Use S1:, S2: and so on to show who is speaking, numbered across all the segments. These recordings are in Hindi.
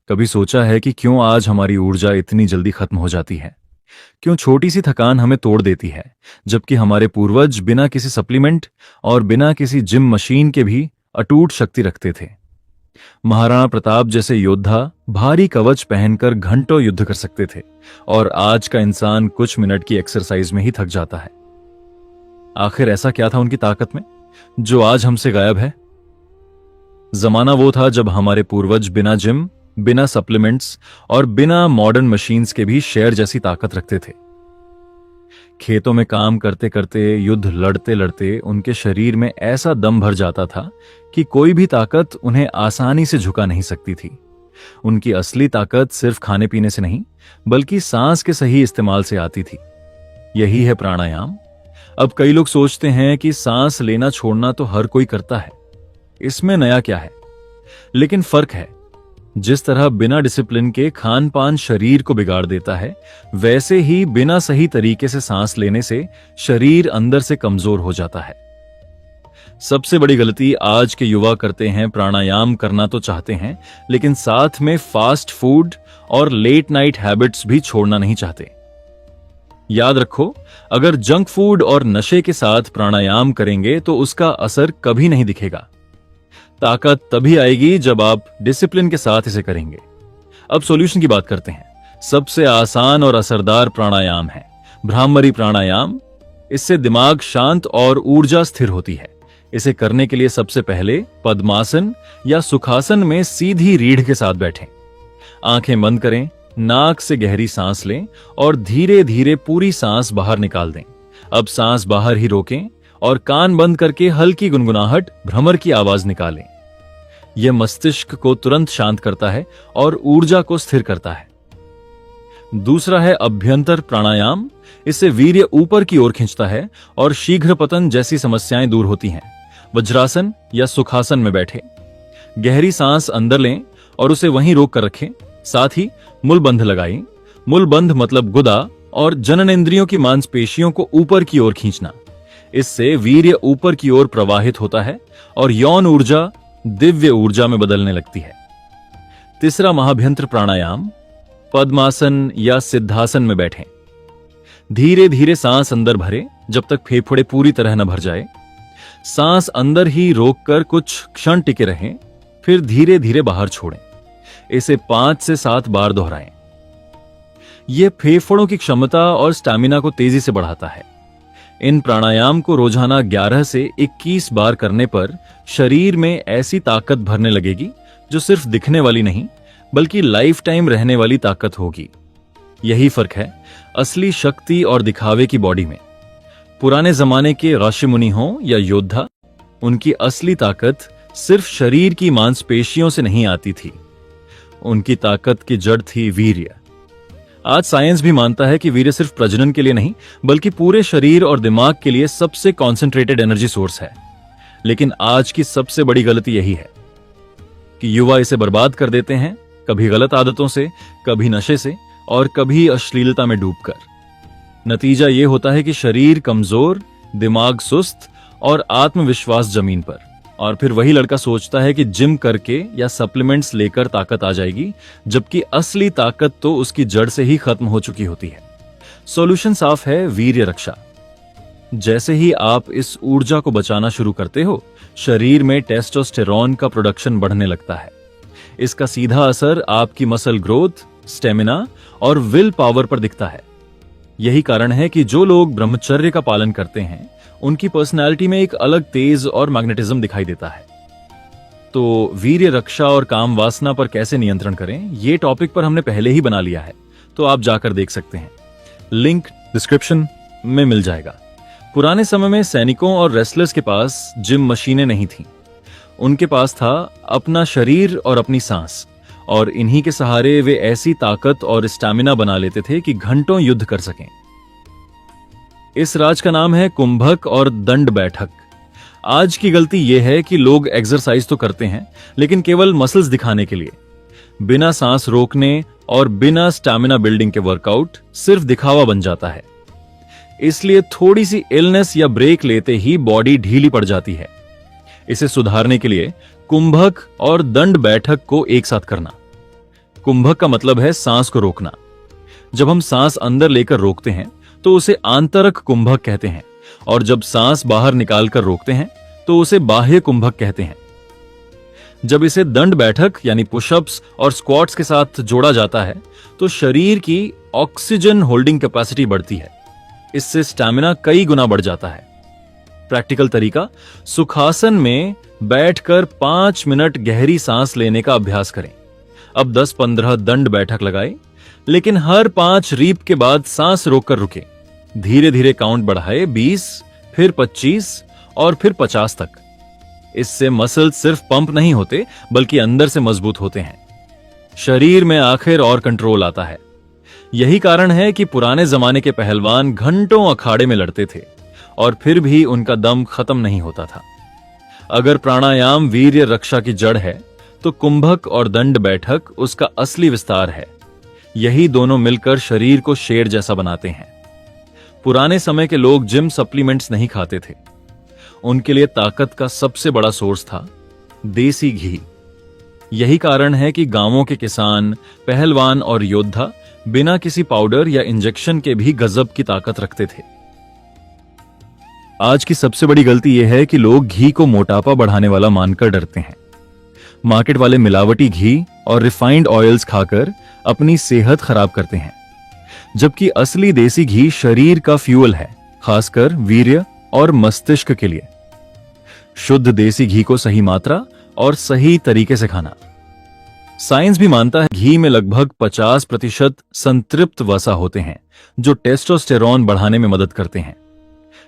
S1: कभी सोचा है कि क्यों आज हमारी ऊर्जा इतनी जल्दी खत्म हो जाती है? क्यों छोटी सी थकान हमें तोड़ देती है, जबकि हमारे पूर्वज बिना किसी सप्लीमेंट और बिना किसी जिम मशीन के भी अटूट शक्ति रखते थे। महाराणा प्रताप जैसे योद्धा भारी कवच पहनकर घंटों युद्ध कर सकते थे, और आज का इंसान कुछ मिनट की एक्सरसाइज में ही थक जाता है। आखिर ऐसा क्या था उनकी ताकत में जो आज हमसे गायब है? जमाना वो था जब हमारे पूर्वज बिना जिम, बिना सप्लीमेंट्स और बिना मॉडर्न मशीन्स के भी शेर जैसी ताकत रखते थे। खेतों में काम करते करते, युद्ध लड़ते लड़ते उनके शरीर में ऐसा दम भर जाता था कि कोई भी ताकत उन्हें आसानी से झुका नहीं सकती थी। उनकी असली ताकत सिर्फ खाने पीने से नहीं, बल्कि सांस के सही इस्तेमाल से आती थी। यही है प्राणायाम। अब कई लोग सोचते हैं कि सांस लेना छोड़ना तो हर कोई करता है, इसमें नया क्या है? लेकिन फर्क है। जिस तरह बिना डिसिप्लिन के खान पान शरीर को बिगाड़ देता है, वैसे ही बिना सही तरीके से सांस लेने से शरीर अंदर से कमजोर हो जाता है। सबसे बड़ी गलती आज के युवा करते हैं, प्राणायाम करना तो चाहते हैं, लेकिन साथ में फास्ट फूड और लेट नाइट हैबिट्स भी छोड़ना नहीं चाहते। याद रखो, अगर जंक फूड और नशे के साथ प्राणायाम करेंगे तो उसका असर कभी नहीं दिखेगा। ताकत तभी आएगी जब आप डिसिप्लिन के साथ इसे करेंगे। अब सॉल्यूशन की बात करते हैं। सबसे आसान और असरदार प्राणायाम है भ्रामरी प्राणायाम। इससे दिमाग शांत और ऊर्जा स्थिर होती है। इसे करने के लिए सबसे पहले पद्मासन या सुखासन में सीधी रीढ़ के साथ बैठें। आंखें बंद करें, नाक से गहरी सांस लें और धीरे धीरे पूरी सांस बाहर निकाल दें। अब सांस बाहर ही रोकें और कान बंद करके हल्की गुनगुनाहट, भ्रमर की आवाज निकालें। यह मस्तिष्क को तुरंत शांत करता है और ऊर्जा को स्थिर करता है। दूसरा है अभ्यंतर प्राणायाम। इससे वीर्य ऊपर की ओर खींचता है और शीघ्र पतन जैसी समस्याएं दूर होती हैं। वज्रासन या सुखासन में बैठे, गहरी सांस अंदर लें और उसे वहीं रोक कर रखें। साथ ही मूलबंध लगाएं। मूलबंध मतलब गुदा और जननेंद्रियों की मांसपेशियों को ऊपर की ओर खींचना। इससे वीर्य ऊपर की ओर प्रवाहित होता है और यौन ऊर्जा दिव्य ऊर्जा में बदलने लगती है। तीसरा महाभ्यंतर प्राणायाम पद्मासन या सिद्धासन में बैठें। धीरे धीरे सांस अंदर भरें जब तक फेफड़े पूरी तरह न भर जाए। सांस अंदर ही रोककर कुछ क्षण टिके रहें, फिर धीरे धीरे बाहर छोड़ें। इसे 5 से 7 बार दोहराएं। यह फेफड़ों की क्षमता और स्टैमिना को तेजी से बढ़ाता है। इन प्राणायाम को रोजाना 11 से 21 बार करने पर शरीर में ऐसी ताकत भरने लगेगी जो सिर्फ दिखने वाली नहीं, बल्कि लाइफ टाइम रहने वाली ताकत होगी। यही फर्क है असली शक्ति और दिखावे की बॉडी में। पुराने जमाने के ऋषि मुनि हों या योद्धा, उनकी असली ताकत सिर्फ शरीर की मांसपेशियों से नहीं आती थी। उनकी ताकत की जड़ थी वीर्य। आज साइंस भी मानता है कि वीर्य सिर्फ प्रजनन के लिए नहीं, बल्कि पूरे शरीर और दिमाग के लिए सबसे कॉन्सेंट्रेटेड एनर्जी सोर्स है। लेकिन आज की सबसे बड़ी गलती यही है कि युवा इसे बर्बाद कर देते हैं, कभी गलत आदतों से, कभी नशे से और कभी अश्लीलता में डूबकर। नतीजा यह होता है कि शरीर कमजोर, दिमाग सुस्त और आत्मविश्वास जमीन पर। और फिर वही लड़का सोचता है कि जिम करके या सप्लीमेंट्स लेकर ताकत आ जाएगी, जबकि असली ताकत तो उसकी जड़ से ही खत्म हो चुकी होती है। सॉल्यूशन साफ है, वीर्य रक्षा। जैसे ही आप इस ऊर्जा को बचाना शुरू करते हो, शरीर में टेस्टोस्टेरोन का प्रोडक्शन बढ़ने लगता है। इसका सीधा असर आपकी मसल ग्रोथ, स्टेमिना और विल पावर पर दिखता है। यही कारण है कि जो लोग ब्रह्मचर्य का पालन करते हैं, उनकी पर्सनैलिटी में एक अलग तेज और मैग्नेटिज्म दिखाई देता है। तो वीर्य रक्षा और काम वासना पर कैसे नियंत्रण करें, ये टॉपिक पर हमने पहले ही बना लिया है, तो आप जाकर देख सकते हैं। लिंक डिस्क्रिप्शन में मिल जाएगा। पुराने समय में सैनिकों और रेसलर्स के पास जिम मशीनें नहीं थीं। उनके पास था अपना शरीर और अपनी सांस, और इन्हीं के सहारे वे ऐसी ताकत और स्टैमिना बना लेते थे कि घंटों युद्ध कर सकें। इस राज का नाम है कुंभक और दंड बैठक। आज की गलती यह है कि लोग एक्सरसाइज तो करते हैं, लेकिन केवल मसल्स दिखाने के लिए। बिना सांस रोकने और बिना स्टैमिना बिल्डिंग के वर्कआउट सिर्फ दिखावा बन जाता है। इसलिए थोड़ी सी इलनेस या ब्रेक लेते ही बॉडी ढीली पड़ जाती है। इसे सुधारने के लिए कुंभक और दंड बैठक को एक साथ करना। कुंभक का मतलब है सांस को रोकना। जब हम सांस अंदर लेकर रोकते हैं तो उसे आंतरक कुंभक कहते हैं, और जब सांस बाहर निकालकर रोकते हैं तो उसे बाह्य कुंभक कहते हैं। जब इसे दंड बैठक यानी पुशअप्स और स्क्वाट्स के साथ जोड़ा जाता है तो शरीर की ऑक्सीजन होल्डिंग कैपेसिटी बढ़ती है। इससे स्टैमिना कई गुना बढ़ जाता है। प्रैक्टिकल तरीका, सुखासन में बैठकर 5 मिनट गहरी सांस लेने का अभ्यास करें। अब 10-15 दंड बैठक लगाएं, लेकिन हर 5 रीप के बाद सांस रोककर रुके। धीरे धीरे काउंट बढ़ाए, 20, फिर 25 और फिर 50 तक। इससे मसल सिर्फ पंप नहीं होते बल्कि अंदर से मजबूत होते हैं। शरीर में आखिर और कंट्रोल आता है। यही कारण है कि पुराने जमाने के पहलवान घंटों अखाड़े में लड़ते थे और फिर भी उनका दम खत्म नहीं होता था। अगर प्राणायाम वीर्य रक्षा की जड़ है तो कुंभक और दंड बैठक उसका असली विस्तार है। यही दोनों मिलकर शरीर को शेर जैसा बनाते हैं। पुराने समय के लोग जिम सप्लीमेंट्स नहीं खाते थे। उनके लिए ताकत का सबसे बड़ा सोर्स था देसी घी। यही कारण है कि गांवों के किसान, पहलवान और योद्धा बिना किसी पाउडर या इंजेक्शन के भी गजब की ताकत रखते थे। आज की सबसे बड़ी गलती यह है कि लोग घी को मोटापा बढ़ाने वाला मानकर डरते हैं। मार्केट वाले मिलावटी घी और रिफाइंड ऑयल्स खाकर अपनी सेहत खराब करते हैं, जबकि असली देसी घी शरीर का फ्यूल है, खासकर वीर्य और मस्तिष्क के लिए। शुद्ध देसी घी को सही मात्रा और सही तरीके से खाना। साइंस भी मानता है घी में लगभग 50% संतृप्त वसा होते हैं जो टेस्टोस्टेरॉन बढ़ाने में मदद करते हैं।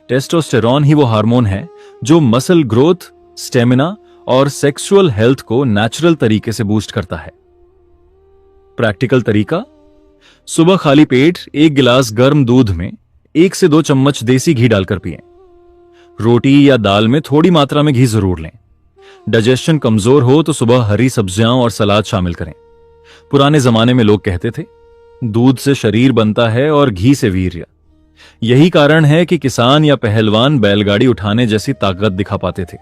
S1: टेस्टोस्टेरॉन ही वो हार्मोन है जो मसल ग्रोथ, स्टेमिना और सेक्सुअल हेल्थ को नेचुरल तरीके से बूस्ट करता है। प्रैक्टिकल तरीका, सुबह खाली पेट 1 गिलास गर्म दूध में 1 से 2 चम्मच देसी घी डालकर पिएं। रोटी या दाल में थोड़ी मात्रा में घी जरूर लें। डाइजेशन कमजोर हो तो सुबह हरी सब्जियां और सलाद शामिल करें। पुराने जमाने में लोग कहते थे दूध से शरीर बनता है और घी से वीर्य। यही कारण है कि किसान या पहलवान बैलगाड़ी उठाने जैसी ताकत दिखा पाते थे।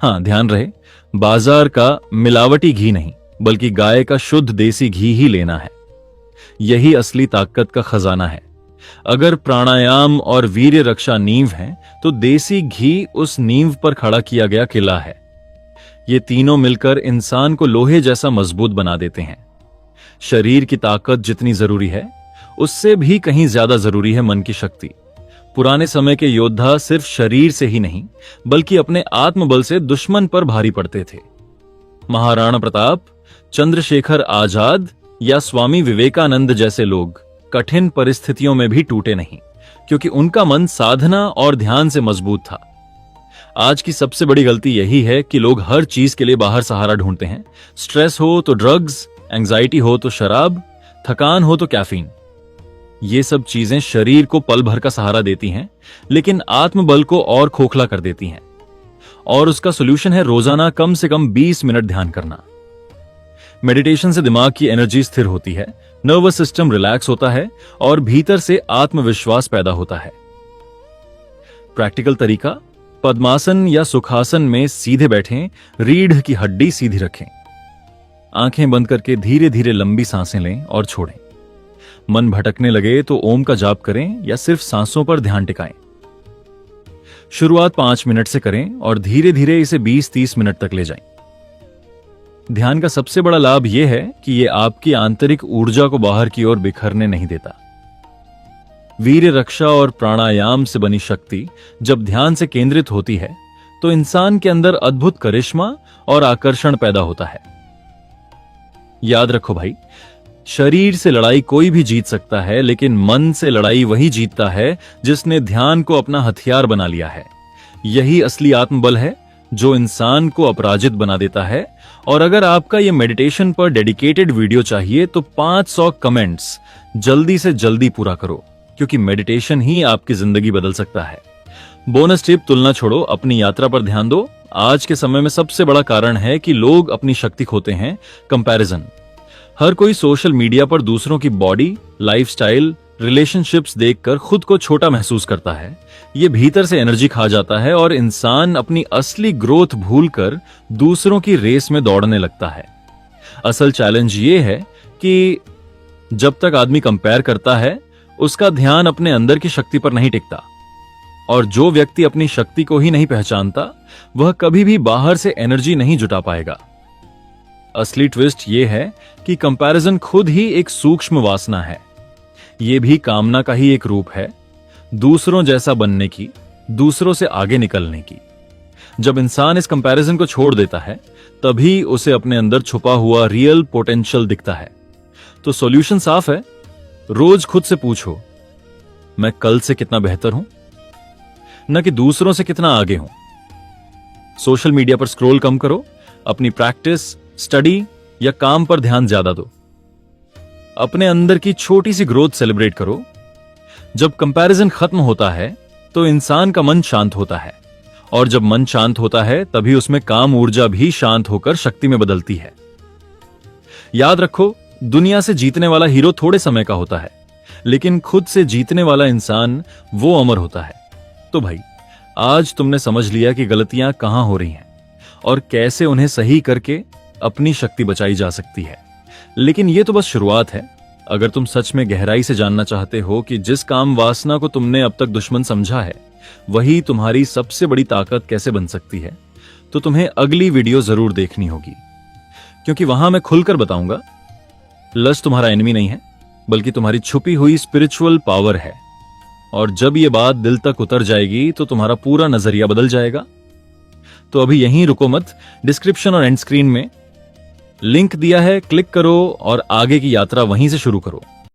S1: हां, ध्यान रहे, बाजार का मिलावटी घी नहीं बल्कि गाय का शुद्ध देसी घी ही लेना है। यही असली ताकत का खजाना है। अगर प्राणायाम और वीर्य रक्षा नींव है तो देसी घी उस नींव पर खड़ा किया गया किला है। ये तीनों मिलकर इंसान को लोहे जैसा मजबूत बना देते हैं। शरीर की ताकत जितनी जरूरी है उससे भी कहीं ज्यादा जरूरी है मन की शक्ति। पुराने समय के योद्धा सिर्फ शरीर से ही नहीं बल्कि अपने आत्मबल से दुश्मन पर भारी पड़ते थे। महाराणा प्रताप, चंद्रशेखर आजाद या स्वामी विवेकानंद जैसे लोग कठिन परिस्थितियों में भी टूटे नहीं, क्योंकि उनका मन साधना और ध्यान से मजबूत था। आज की सबसे बड़ी गलती यही है कि लोग हर चीज के लिए बाहर सहारा ढूंढते हैं। स्ट्रेस हो तो ड्रग्स, एंजाइटी हो तो शराब, थकान हो तो कैफीन। ये सब चीजें शरीर को पल भर का सहारा देती हैं, लेकिन आत्मबल को और खोखला कर देती हैं। और उसका सोल्यूशन है रोजाना कम से कम 20 मिनट ध्यान करना। मेडिटेशन से दिमाग की एनर्जी स्थिर होती है, नर्वस सिस्टम रिलैक्स होता है और भीतर से आत्मविश्वास पैदा होता है। प्रैक्टिकल तरीका, पद्मासन या सुखासन में सीधे बैठें, रीढ़ की हड्डी सीधी रखें। आंखें बंद करके धीरे धीरे लंबी सांसें लें और छोड़ें। मन भटकने लगे तो ओम का जाप करें या सिर्फ सांसों पर ध्यान टिकाएं। शुरुआत 5 मिनट से करें और धीरे धीरे इसे 20-30 मिनट तक ले जाएं। ध्यान का सबसे बड़ा लाभ यह है कि यह आपकी आंतरिक ऊर्जा को बाहर की ओर बिखरने नहीं देता। वीर्य रक्षा और प्राणायाम से बनी शक्ति जब ध्यान से केंद्रित होती है तो इंसान के अंदर अद्भुत करिश्मा और आकर्षण पैदा होता है। याद रखो भाई, शरीर से लड़ाई कोई भी जीत सकता है, लेकिन मन से लड़ाई वही जीतता है जिसने ध्यान को अपना हथियार बना लिया है। यही असली आत्मबल है जो इंसान को अपराजित बना देता है। और अगर आपका यह मेडिटेशन पर डेडिकेटेड वीडियो चाहिए तो 500 कमेंट्स जल्दी से जल्दी पूरा करो, क्योंकि मेडिटेशन ही आपकी जिंदगी बदल सकता है। बोनस टिप, तुलना छोड़ो, अपनी यात्रा पर ध्यान दो। आज के समय में सबसे बड़ा कारण है कि लोग अपनी शक्ति खोते हैं, कंपैरिजन। हर कोई सोशल मीडिया पर दूसरों की बॉडी, लाइफस्टाइल, रिलेशनशिप्स देखकर खुद को छोटा महसूस करता है। ये भीतर से एनर्जी खा जाता है और इंसान अपनी असली ग्रोथ भूलकर दूसरों की रेस में दौड़ने लगता है। असल चैलेंज ये है कि जब तक आदमी कंपेयर करता है उसका ध्यान अपने अंदर की शक्ति पर नहीं टिकता, और जो व्यक्ति अपनी शक्ति को ही नहीं पहचानता वह कभी भी बाहर से एनर्जी नहीं जुटा पाएगा। असली ट्विस्ट यह है कि कंपैरिजन खुद ही एक सूक्ष्म वासना है। यह भी कामना का ही एक रूप है, दूसरों जैसा बनने की, दूसरों से आगे निकलने की। जब इंसान इस कंपैरिजन को छोड़ देता है तभी उसे अपने अंदर छुपा हुआ रियल पोटेंशियल दिखता है। तो सॉल्यूशन साफ है, रोज खुद से पूछो, मैं कल से कितना बेहतर हूं, न कि दूसरों से कितना आगे हूं। सोशल मीडिया पर स्क्रॉल कम करो, अपनी प्रैक्टिस, स्टडी या काम पर ध्यान ज्यादा दो। अपने अंदर की छोटी सी ग्रोथ सेलिब्रेट करो। जब कंपैरिजन खत्म होता है तो इंसान का मन शांत होता है, और जब मन शांत होता है तभी उसमें काम ऊर्जा भी शांत होकर शक्ति में बदलती है। याद रखो, दुनिया से जीतने वाला हीरो थोड़े समय का होता है, लेकिन खुद से जीतने वाला इंसान वो अमर होता है। तो भाई, आज तुमने समझ लिया कि गलतियां कहां हो रही हैं और कैसे उन्हें सही करके अपनी शक्ति बचाई जा सकती है। लेकिन यह तो बस शुरुआत है। अगर तुम सच में गहराई से जानना चाहते हो कि जिस काम वासना को तुमने अब तक दुश्मन समझा है वही तुम्हारी सबसे बड़ी ताकत कैसे बन सकती है, तो तुम्हें अगली वीडियो जरूर देखनी होगी, क्योंकि वहां मैं खुलकर बताऊंगा लस्ट तुम्हारा एनिमी नहीं है, बल्कि तुम्हारी छुपी हुई स्पिरिचुअल पावर है। और जब यह बात दिल तक उतर जाएगी तो तुम्हारा पूरा नजरिया बदल जाएगा। तो अभी यहीं रुको मत, डिस्क्रिप्शन और एंड स्क्रीन में लिंक दिया है, क्लिक करो और आगे की यात्रा वहीं से शुरू करो।